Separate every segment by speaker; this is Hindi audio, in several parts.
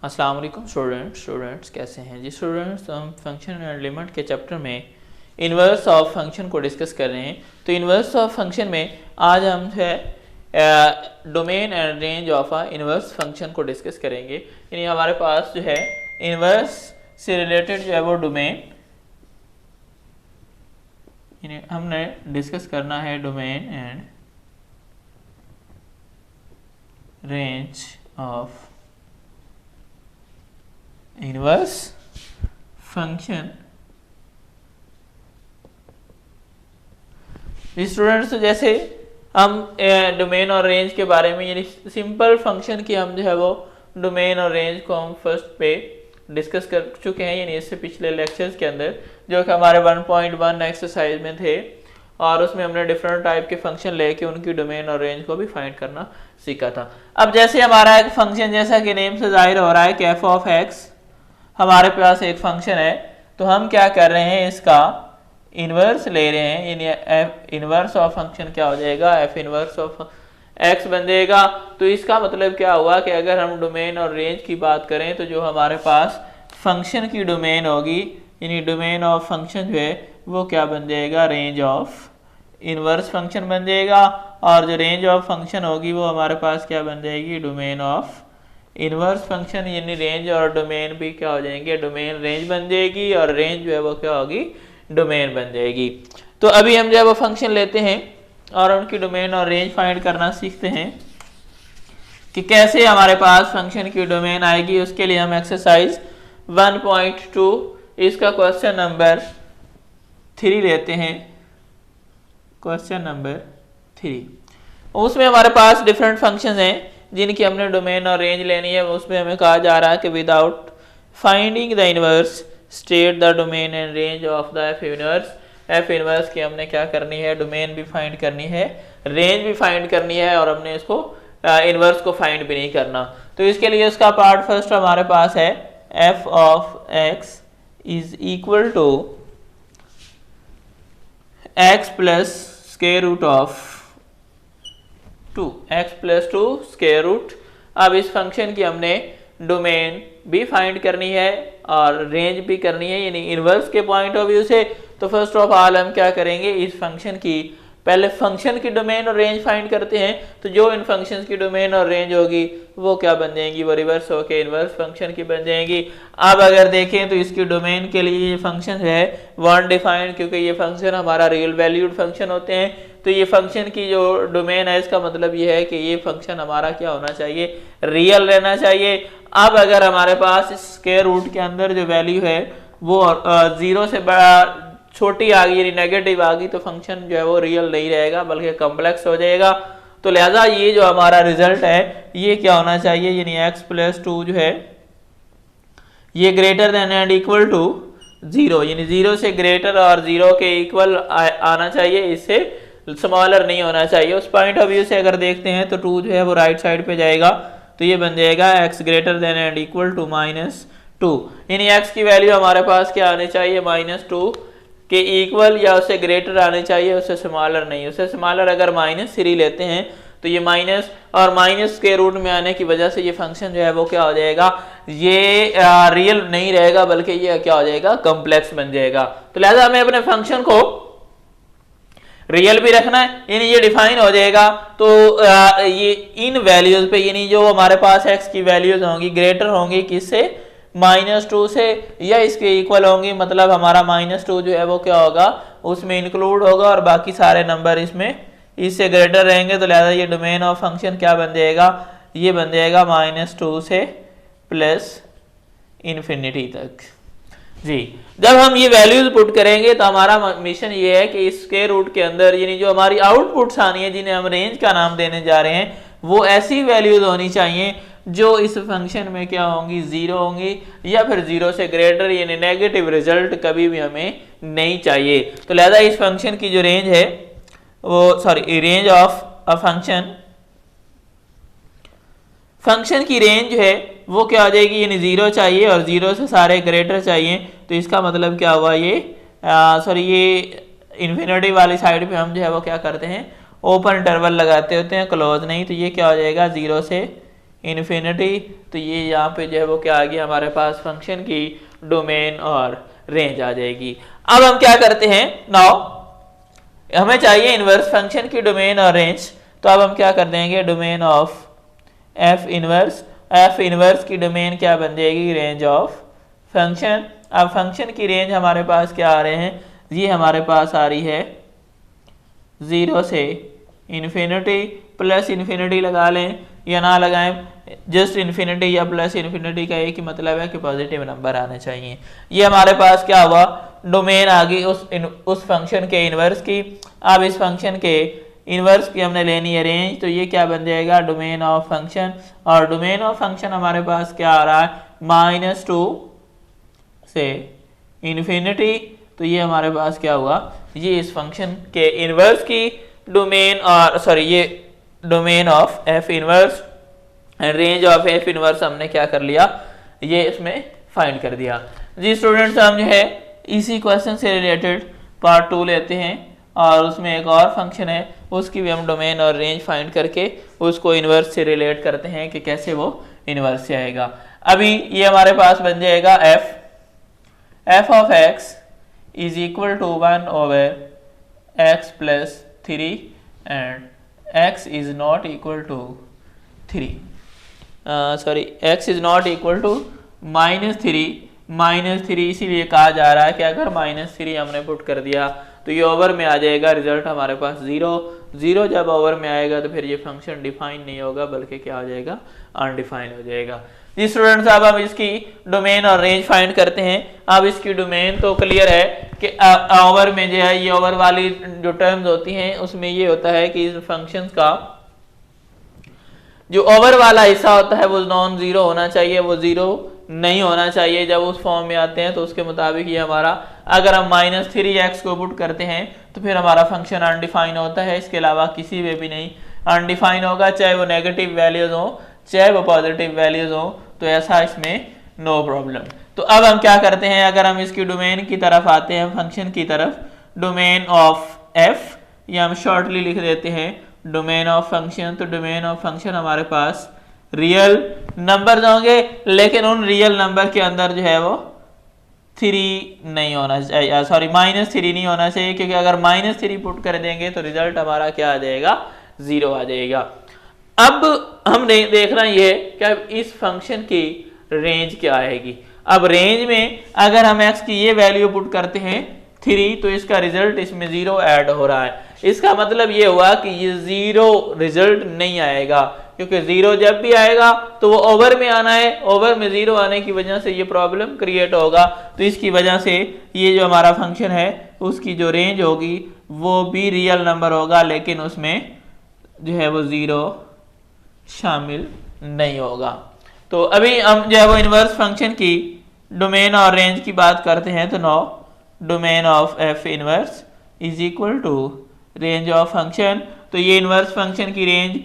Speaker 1: अस्सलाम वालेकुम स्टूडेंट्स कैसे हैं जी स्टूडेंट्स। हम फंक्शन एंड लिमिट के चैप्टर में इन्वर्स ऑफ फंक्शन को डिस्कस कर रहे हैं। तो इन्वर्स ऑफ फंक्शन में आज हम जो है domain and range of a inverse function को डिस्कस करेंगे। यानी हमारे पास जो है इन्वर्स से रिलेटेड जो है वो डोमेन, यानी हमने डिस्कस करना है domain and range of inverse function. Students जैसे हम डोमेन और रेंज के बारे में, यानी सिंपल फंक्शन की हम जो है वो डोमेन और रेंज को हम फर्स्ट पे डिस्कस कर चुके हैं, यानी इससे पिछले लेक्चर्स के अंदर जो कि हमारे 1.1 एक्सरसाइज में थे, और उसमें हमने डिफरेंट टाइप के फंक्शन लेके उनकी डोमेन और रेंज को भी फाइंड करना सीखा था। अब जैसे हमारा एक फंक्शन, जैसा कि नेम से जाहिर हो रहा है कि एफ ऑफ एक्स हमारे पास एक फंक्शन है, तो हम क्या कर रहे हैं, इसका इन्वर्स ले रहे हैं। यानी एफ इन्वर्स ऑफ फंक्शन क्या हो जाएगा, एफ इन्वर्स ऑफ एक्स बन जाएगा। तो इसका मतलब क्या हुआ कि अगर हम डोमेन और रेंज की बात करें तो जो हमारे पास फंक्शन की डोमेन होगी, यानी डोमेन ऑफ फंक्शन जो है वो क्या बन जाएगा, रेंज ऑफ इन्वर्स फंक्शन बन जाएगा। और जो रेंज ऑफ फंक्शन होगी वो हमारे पास क्या बन जाएगी, डोमेन ऑफ इन्वर्स फंक्शन। यानी रेंज और डोमेन भी क्या हो जाएंगे, डोमेन रेंज बन जाएगी और रेंज जो है वो क्या होगी, डोमेन बन जाएगी। तो अभी हम जो है वो फंक्शन लेते हैं और उनकी डोमेन और रेंज फाइंड करना सीखते हैं कि कैसे हमारे पास फंक्शन की डोमेन आएगी। उसके लिए हम एक्सरसाइज 1.2 इसका क्वेश्चन नंबर 3 लेते हैं। क्वेश्चन नंबर 3, उसमें हमारे पास डिफरेंट फंक्शंस हैं जिनकी हमने डोमेन और रेंज लेनी है। उसमें हमें कहा जा रहा है कि without finding the inverse state the domain and range of the F inverse. F inverse की हमने क्या करनी है, डोमेन भी फाइंड करनी है, रेंज भी फाइंड करनी है, और हमने इसको इनवर्स को फाइंड भी नहीं करना। तो इसके लिए उसका पार्ट फर्स्ट हमारे पास है f of x is equal to x plus square root of 2, x plus 2 square root. अब इस फंक्शन की हमने डोमेन भी फाइंड करनी है और रेंज भी करनी है, यानी इनवर्स के पॉइंट ऑफ व्यू से। तो फर्स्ट ऑफ ऑल हम क्या करेंगे, इस फंक्शन की पहले फंक्शन की डोमेन और रेंज फाइंड करते हैं। तो जो इन फंक्शंस की डोमेन और रेंज होगी वो क्या बन जाएंगी, वो रिवर्स होके इनवर्स फंक्शन की बन जाएंगी। अब अगर देखें तो इसकी डोमेन के लिए ये फंक्शन है वन डिफाइंड, क्योंकि ये फंक्शन हमारा रियल वैल्यूड फंक्शन होते हैं। तो ये फंक्शन की जो डोमेन है, इसका मतलब ये है कि ये फंक्शन हमारा क्या होना चाहिए, रियल रहना चाहिए। अब अगर हमारे पास स्क्वायर रूट के अंदर जो वैल्यू है वो 0 से बड़ा छोटी आ गई, यानी नेगेटिव आ गई, तो फंक्शन जो है वो रियल नहीं रहेगा बल्कि कॉम्प्लेक्स हो जाएगा। तो लिहाजा ये जो हमारा रिजल्ट है ये क्या होना चाहिए, यानी x प्लस 2 जो है ये greater than and equal to 0, यानी 0 से ग्रेटर और 0 के इक्वल आना चाहिए, इससे स्मॉलर नहीं होना चाहिए। उस पॉइंट ऑफ व्यू से अगर देखते हैं तो 2 जो है वो राइट साइड पे जाएगा, तो ये बन जाएगा x greater than and equal to -2। यानी x की वैल्यू हमारे पास क्या आनी चाहिए, -2 के इक्वल या उससे ग्रेटर आनी चाहिए, उससे स्मॉलर नहीं। उससे स्मॉलर अगर -3 लेते हैं तो ये माइनस और माइनस के रूट में आने की वजह से ये फंक्शन जो है वो क्या हो जाएगा, ये रियल नहीं रहेगा बल्कि ये क्या हो जाएगा, कॉम्प्लेक्स बन जाएगा। तो लिहाजा हमें अपने फंक्शन को रियल भी रखना है, यानी ये डिफाइन हो जाएगा। तो ये इन वैल्यूज पे, यानी जो हमारे पास x की वैल्यूज होंगी ग्रेटर होंगी किससे, -2 से, या इसके इक्वल होंगी, मतलब हमारा -2 जो है वो क्या होगा, उसमें इंक्लूड होगा और बाकी सारे नंबर इसमें इससे ग्रेटर रहेंगे। तो लिहाजा ये डोमेन ऑफ फंक्शन क्या बन जाएगा, ये बन जाएगा -2 से प्लस इन्फिनिटी तक जी। जब हम ये वैल्यूज पुट करेंगे तो हमारा मिशन ये है कि इस स्क्वायर रूट के अंदर, यानी जो हमारी आउटपुट्स आनी है जिन्हें हम रेंज का नाम देने जा रहे हैं, वो ऐसी वैल्यूज होनी चाहिए जो इस फंक्शन में क्या होंगी, 0 होंगी, या फिर 0 से ग्रेटर, यानी नेगेटिव रिजल्ट कभी भी हमें नहीं चाहिए। तो लिहाजा इस फंक्शन की जो रेंज है वो, sorry, range of a function की रेंज जो है वो क्या हो जाएगी, यानी 0 चाहिए और 0 से सारे ग्रेटर चाहिए। तो इसका मतलब क्या हुआ, ये सॉरी, ये इन्फिनिटी वाली साइड पे हम जो है वो क्या करते हैं, ओपन इंटरवल लगाते होते हैं, क्लोज नहीं। तो ये क्या हो जाएगा, 0 से इन्फिनिटी। तो ये यहाँ पे जो है वो क्या आ गया हमारे पास फंक्शन की डोमेन और रेंज आ जाएगी। अब हम क्या करते हैं, नाउ हमें चाहिए इनवर्स फंक्शन की डोमेन और रेंज। तो अब हम क्या कर देंगे, डोमेन ऑफ एफ इनवर्स की डोमेन क्या बन जाएगी, रेंज ऑफ फंक्शन। अब फंक्शन की रेंज हमारे पास क्या आ रहे हैं, ये हमारे पास आ रही है 0 से इन्फिनिटी, प्लस इन्फिनिटी लगा लें या ना लगाएं, जस्ट इन्फिनिटी या प्लस इन्फिनिटी का एक ही मतलब है कि पॉजिटिव नंबर आने चाहिए। ये हमारे पास क्या हुआ, डोमेन आ गई उस फंक्शन के इनवर्स की। अब इस फंक्शन के इनवर्स की हमने लेनी है रेंज, तो ये क्या बन जाएगा, डोमेन ऑफ फंक्शन। और डोमेन ऑफ फंक्शन हमारे पास क्या आ रहा है, -2 से इन्फिनिटी। तो ये हमारे पास क्या हुआ, ये इस फंक्शन के इनवर्स की डोमेन और सॉरी ये domain of f inverse and range of f inverse हमने क्या कर लिया, ये इसमें फाइंड कर दिया। जी स्टूडेंट्स, हम जो है इसी क्वेश्चन से रिलेटेड पार्ट 2 लेते हैं और उसमें एक और फंक्शन है, उसकी भी हम डोमेन और रेंज फाइंड करके उसको इनवर्स से रिलेट करते हैं कि कैसे वो इनवर्स से आएगा। अभी ये हमारे पास बन जाएगा f of x is equal to 1/x+3 and x is not equal to 3, sorry x is not equal to -3 इसीलिए कहा जा रहा है कि अगर -3 हमने पुट कर दिया तो ये ओवर में आ जाएगा, रिजल्ट हमारे पास 0 जब ओवर में आएगा तो फिर ये फंक्शन डिफाइन नहीं होगा बल्कि क्या हो जाएगा, अनडिफाइंड हो जाएगा। जी स्टूडेंट्स, अब हम इसकी डोमेन और रेंज फाइंड करते हैं। अब इसकी डोमेन तो क्लियर है कि ओवर में जो है ये ओवर वाली जो टर्म्स होती हैं उसमें ये होता है कि इस फंक्शन का जो ओवर वाला हिस्सा होता है वो नॉन जीरो होना चाहिए, वो जीरो नहीं होना चाहिए। जब उस फॉर्म में आते हैं तो उसके मुताबिक ये हमारा, अगर हम -3x को पुट करते हैं तो फिर हमारा फंक्शन अनडिफाइन होता है, इसके अलावा किसी वे भी नहीं अनडिफाइन होगा, चाहे वो नेगेटिव वैल्यूज हो चाहे वो पॉजिटिव वैल्यूज हो, तो ऐसा इसमें नो प्रॉब्लम। तो अब हम क्या करते हैं, अगर हम इसकी डोमेन की तरफ आते हैं, फंक्शन की तरफ, डोमेन ऑफ एफ या हम शॉर्टली लिख देते हैं डोमेन ऑफ फंक्शन। तो डोमेन ऑफ फंक्शन हमारे पास रियल नंबर होंगे, लेकिन उन रियल नंबर के अंदर जो है वो 3 नहीं होना चाहिए, सॉरी -3 नहीं होना चाहिए, क्योंकि अगर -3 पुट कर देंगे तो रिजल्ट हमारा क्या आ जाएगा, 0 आ जाएगा। अब हमने देखना ये कि अब इस फंक्शन की रेंज क्या आएगी। अब रेंज में अगर हम x की ये वैल्यू पुट करते हैं 3, तो इसका रिजल्ट इसमें 0 ऐड हो रहा है। इसका मतलब ये हुआ कि ये 0 रिजल्ट नहीं आएगा, क्योंकि 0 जब भी आएगा तो वो ओवर में आना है, ओवर में 0 आने की वजह से ये प्रॉब्लम क्रिएट होगा। तो इसकी वजह से ये जो हमारा फंक्शन है उसकी जो रेंज होगी वो भी रियल नंबर होगा, लेकिन उसमें जो है वो 0 शामिल नहीं होगा। तो अभी हम जो है वो इनवर्स फंक्शन की डोमेन और रेंज की बात करते हैं। तो no domain of f inverse is equal to range of function. तो ये इनवर्स फंक्शन की रेंज,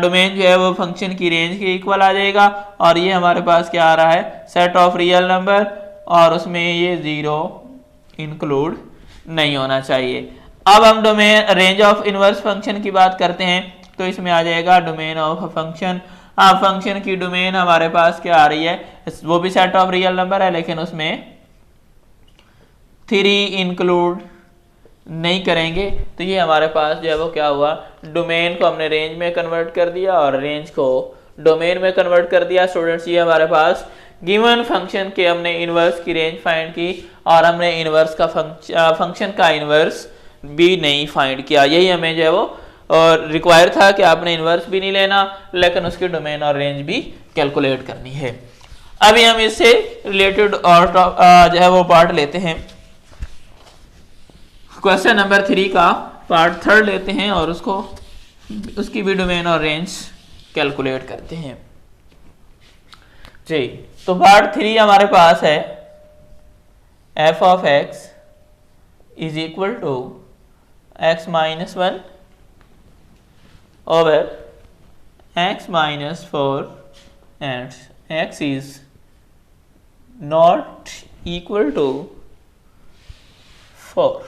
Speaker 1: डोमेन जो है वो फंक्शन की रेंज के इक्वल आ जाएगा, और ये हमारे पास क्या आ रहा है, सेट ऑफ रियल नंबर, और उसमें ये 0 इंक्लूड नहीं होना चाहिए। अब हम domain range of inverse function की बात करते हैं, तो इसमें आ जाएगा डोमेन ऑफ फंक्शन। फंक्शन की डोमेन हमारे पास क्या आ रही है, वो भी सेट ऑफ रियल नंबर है, लेकिन उसमें 3 इंक्लूड नहीं करेंगे। तो ये हमारे पास जो है वो क्या हुआ, डोमेन को हमने रेंज में कन्वर्ट कर दिया और रेंज को डोमेन में कन्वर्ट कर दिया। स्टूडेंट्स, ये हमारे पास गिवन फंक्शन के हमने इनवर्स की रेंज फाइंड की, और हमने इनवर्स का फंक्शन का इनवर्स भी नहीं फाइंड किया। यही हमें जो है वो और रिक्वायर था कि आपने इनवर्स भी नहीं लेना, लेकिन उसकी डोमेन और रेंज भी कैलकुलेट करनी है। अभी हम इससे रिलेटेड और जो है वो पार्ट लेते हैं, क्वेश्चन नंबर 3 का पार्ट 3 लेते हैं और उसकी भी डोमेन और रेंज कैलकुलेट करते हैं। जी, तो पार्ट 3 हमारे पास है f of x is equal to x-1 over x-4 and x is not equal to 4।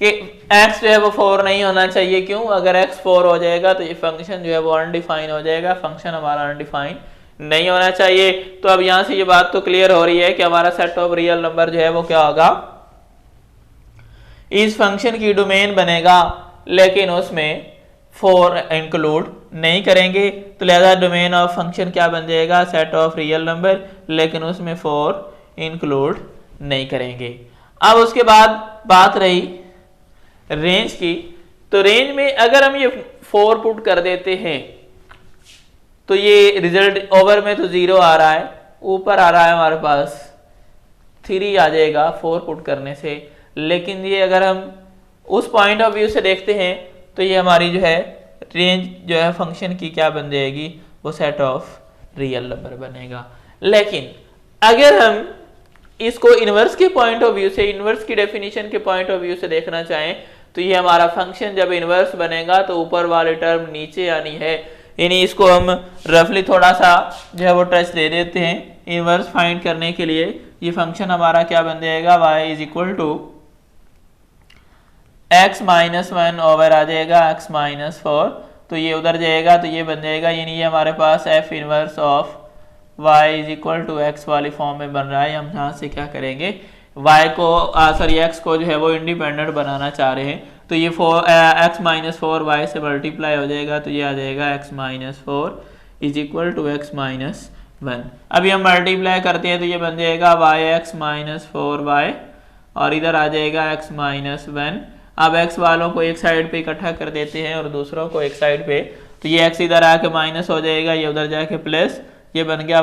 Speaker 1: कि x जो है वो 4 नहीं होना चाहिए। क्यों? अगर x 4 हो जाएगा तो ये फंक्शन जो है वो अनडिफाइन हो जाएगा, फंक्शन हमारा अनडिफाइन नहीं होना चाहिए। तो अब यहां से ये बात तो क्लियर हो रही है कि हमारा सेट ऑफ रियल नंबर जो है वो क्या होगा, इस फंक्शन की डोमेन बनेगा, लेकिन उसमें 4 इंक्लूड नहीं करेंगे। तो लिहाजा डोमेन ऑफ फंक्शन क्या बन जाएगा, सेट ऑफ रियल नंबर, लेकिन उसमें 4 इंक्लूड नहीं करेंगे। अब उसके बाद बात रही रेंज की। तो रेंज में अगर हम ये 4 पुट कर देते हैं तो ये रिजल्ट ओवर में तो 0 आ रहा है, ऊपर आ रहा है हमारे पास 3 आ जाएगा 4 पुट करने से। लेकिन ये अगर हम उस पॉइंट ऑफ व्यू से देखते हैं तो ये हमारी जो है रेंज जो है फंक्शन की क्या बन जाएगी, वो सेट ऑफ रियल नंबर बनेगा। लेकिन अगर हम इसको इनवर्स के पॉइंट ऑफ व्यू से, इनवर्स की डेफिनेशन के पॉइंट ऑफ व्यू से देखना चाहें तो ये हमारा फंक्शन जब इनवर्स बनेगा तो ऊपर वाले टर्म नीचे आनी है। यानी इसको हम रफली थोड़ा सा जो है वो टच दे देते हैं इनवर्स फाइंड करने के लिए। ये फंक्शन हमारा क्या बन जाएगा, y is equal to x minus 1 over आ जाएगा x माइनस 4, तो ये उधर जाएगा तो ये बन जाएगा, यानी ये हमारे पास f inverse of y is equal to x वाली फॉर्म में बन रहा है। हम यहाँ से क्या करेंगे, y को सॉरी x को जो है वो इंडिपेंडेंट बनाना चाह रहे हैं, तो ये x माइनस 4 y से मल्टीप्लाई हो जाएगा, तो ये आ जाएगा x minus 4 is equal to x minus 1। अभी हम मल्टीप्लाई करते हैं तो ये बन जाएगा yx माइनस 4y और इधर आ जाएगा x माइनस 1। अब x वालों को एक साइड पे इकट्ठा कर देते हैं और दूसरों को एक साइड पे, तो ये x इधर आके माइनस हो जाएगा, ये उधर जाके प्लस, ये बन गया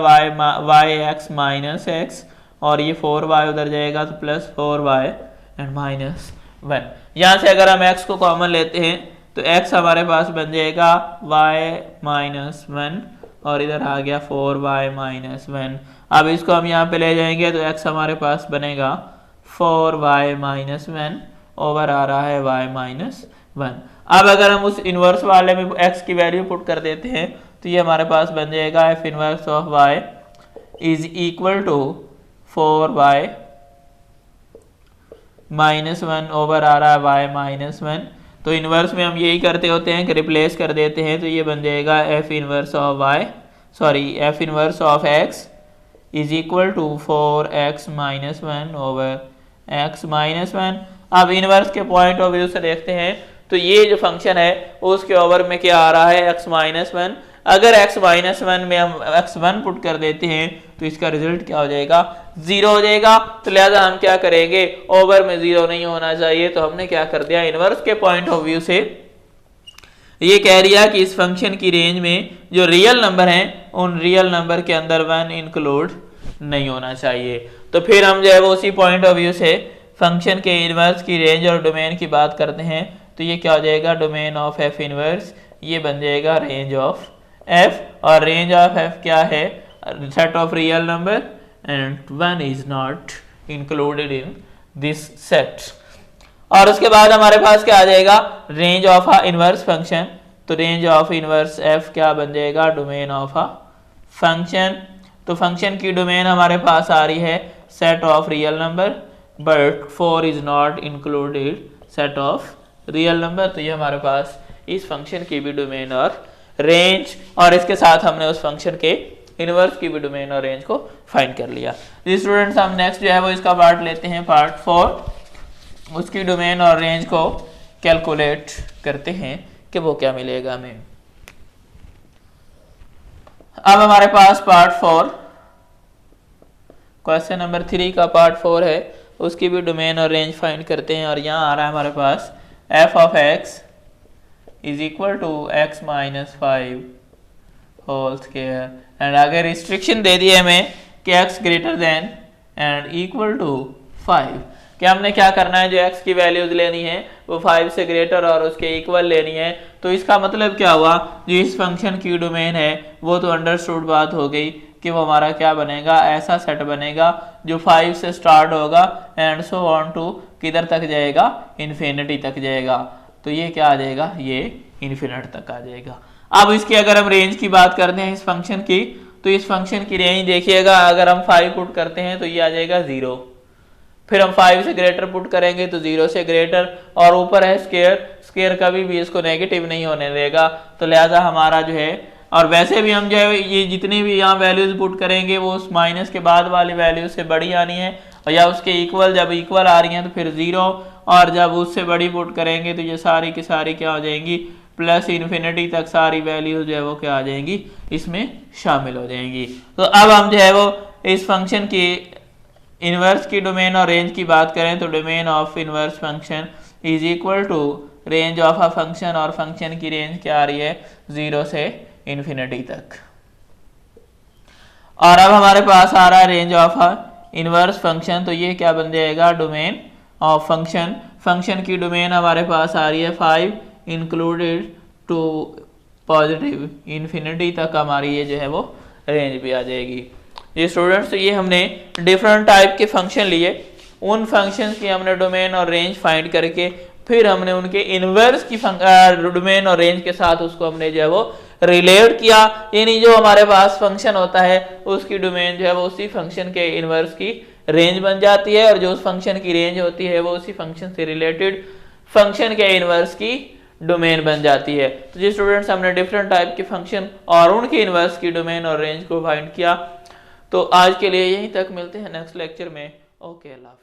Speaker 1: yx माइनस x और ये 4y उधर जाएगा तो प्लस 4y एंड माइनस 1। यहाँ से अगर हम x को कॉमन लेते हैं तो x हमारे पास बन जाएगा y माइनस 1 और इधर आ गया 4y माइनस 1। अब इसको हम यहाँ पे ले जाएंगे तो x हमारे पास बनेगा 4y माइनस 1 ओवर आ रहा है y माइनस 1। अब अगर हम उस इनवर्स वाले में x की वैल्यू पुट कर देते हैं तो ये हमारे पास बन जाएगा f inverse of y is equal to 4y minus 1 over आ रहा है y माइनस 1। तो इनवर्स में हम यही करते होते हैं कि रिप्लेस कर देते हैं, तो ये बन जाएगा f inverse of y sorry f inverse of x is equal to 4x minus 1 over x minus 1। अब इनवर्स के पॉइंट ऑफ व्यू से देखते हैं तो ये जो फंक्शन है उसके ओवर में क्या आ रहा है, x माइनस 1। अगर x माइनस 1 में हम x1 पुट कर देते हैं तो इसका रिजल्ट क्या हो जाएगा, 0 हो जाएगा। तो लिहाजा हम क्या करेंगे, ओवर में 0 नहीं होना चाहिए, तो हमने क्या कर दिया, इनवर्स के पॉइंट ऑफ व्यू से ये कह दिया कि इस फंक्शन की रेंज में जो रियल नंबर हैं उन रियल नंबर के अंदर 1 इंक्लूड नहीं होना चाहिए। तो फिर हम जो है वो उसी पॉइंट ऑफ व्यू से फंक्शन के इनवर्स की रेंज और डोमेन की बात करते हैं, तो ये क्या हो जाएगा, डोमेन ऑफ f इनवर्स, ये बन जाएगा रेंज ऑफ f, और रेंज ऑफ f क्या है, set of real number and 1 is not included in this set. और उसके बाद हमारे पास क्या आ जाएगा, range of a inverse function. तो रेंज ऑफ इनवर्स f क्या बन जाएगा, डोमेन ऑफ अ फंक्शन। तो फंक्शन की डोमेन हमारे पास आ रही है set of real number, but 4 is not included set of real number. तो ये हमारे पास इस फंक्शन की भी डोमेन और रेंज, और इसके साथ हमने उस फंक्शन के इनवर्स की भी डोमेन और रेंज को फाइंड कर लिया। जी स्टूडेंट्स, हम नेक्स्ट जो है वो इसका पार्ट लेते हैं, पार्ट 4। उसकी डोमेन और रेंज को कैलकुलेट करते हैं कि वो क्या मिलेगा हमें। अब हमारे पास पार्ट 4 क्वेश्चन नंबर 3 का पार्ट 4 है, उसकी भी डोमेन और रेंज फाइंड करते हैं। और यहाँ आ रहा है हमारे पास f of x is equal to x minus 5 whole square, and अगर रिस्ट्रिक्शन दे दी है हमें कि x greater than and equal to 5, कि हमने क्या करना है, जो x की वैल्यूज लेनी है वो 5 से ग्रेटर और उसके इक्वल लेनी है। तो इसका मतलब क्या हुआ, जो इस फंक्शन की डोमेन है वो तो अंडरस्टूड बात हो गई कि वो हमारा क्या बनेगा, ऐसा सेट बनेगा जो 5 से स्टार्ट होगा एंड सो ऑन टू किधर तक जाएगा, इन्फिनिटी तक जाएगा। तो ये क्या आ जाएगा, ये इन्फिनिट तक आ जाएगा। अब इसकी अगर हम रेंज की बात करते हैं इस फंक्शन की, तो इस फंक्शन की रेंज देखिएगा, अगर हम 5 पुट करते हैं तो ये आ जाएगा 0। फिर हम 5 से ग्रेटर पुट करेंगे तो 0 से ग्रेटर, और ऊपर है स्क्वायर, स्क्वायर कभी भी इसको नेगेटिव नहीं होने देगा, तो लिहाजा हमारा जो है, और वैसे भी हम जो है ये जितनी भी यहाँ वैल्यूज पुट करेंगे वो उस माइनस के बाद वाली वैल्यू से बड़ी आनी है, और या उसके इक्वल, जब इक्वल आ रही हैं तो फिर 0, और जब उससे बड़ी पुट करेंगे तो ये सारी की सारी क्या हो जाएंगी, प्लस इन्फिनिटी तक सारी वैल्यूज जो है वो क्या आ जाएंगी, इसमें शामिल हो जाएंगी। तो अब हम जो है वो इस फंक्शन की इनवर्स की डोमेन और रेंज की बात करें तो domain of inverse function is equal to range of a function, और फंक्शन की रेंज क्या आ रही है 0 से इन्फिनिटी तक। और अब हमारे पास आ रहा है range of a inverse function, तो ये क्या बन जाएगा, डोमेन ऑफ फंक्शन। फंक्शन की डोमेन हमारे पास आ रही है 5 इंक्लूडेड टू पॉजिटिव इन्फिनिटी तक हमारी ये जो है वो रेंज भी आ जाएगी। ये स्टूडेंट्स, तो ये हमने डिफरेंट टाइप के फंक्शन लिए, उन फंक्शंस की हमने डोमेन और रेंज फाइंड करके फिर हमने उनके इनवर्स की डोमेन और रेंज के साथ उसको हमने जो है वो रिलेट किया, यानी जो हमारे पास फंक्शन होता है उसकी डोमेन जो है वो उसी फंक्शन के इनवर्स की रेंज बन जाती है, और जो उस फंक्शन की रेंज होती है वो उसी फंक्शन से रिलेटेड फंक्शन के इनवर्स की डोमेन बन जाती है। तो जी स्टूडेंट्स, हमने डिफरेंट टाइप के फंक्शन और उनके इनवर्स की डोमेन और रेंज को फाइंड किया। तो आज के लिए यहीं तक, मिलते हैं नेक्स्ट लेक्चर में। ओके, अल्लाह।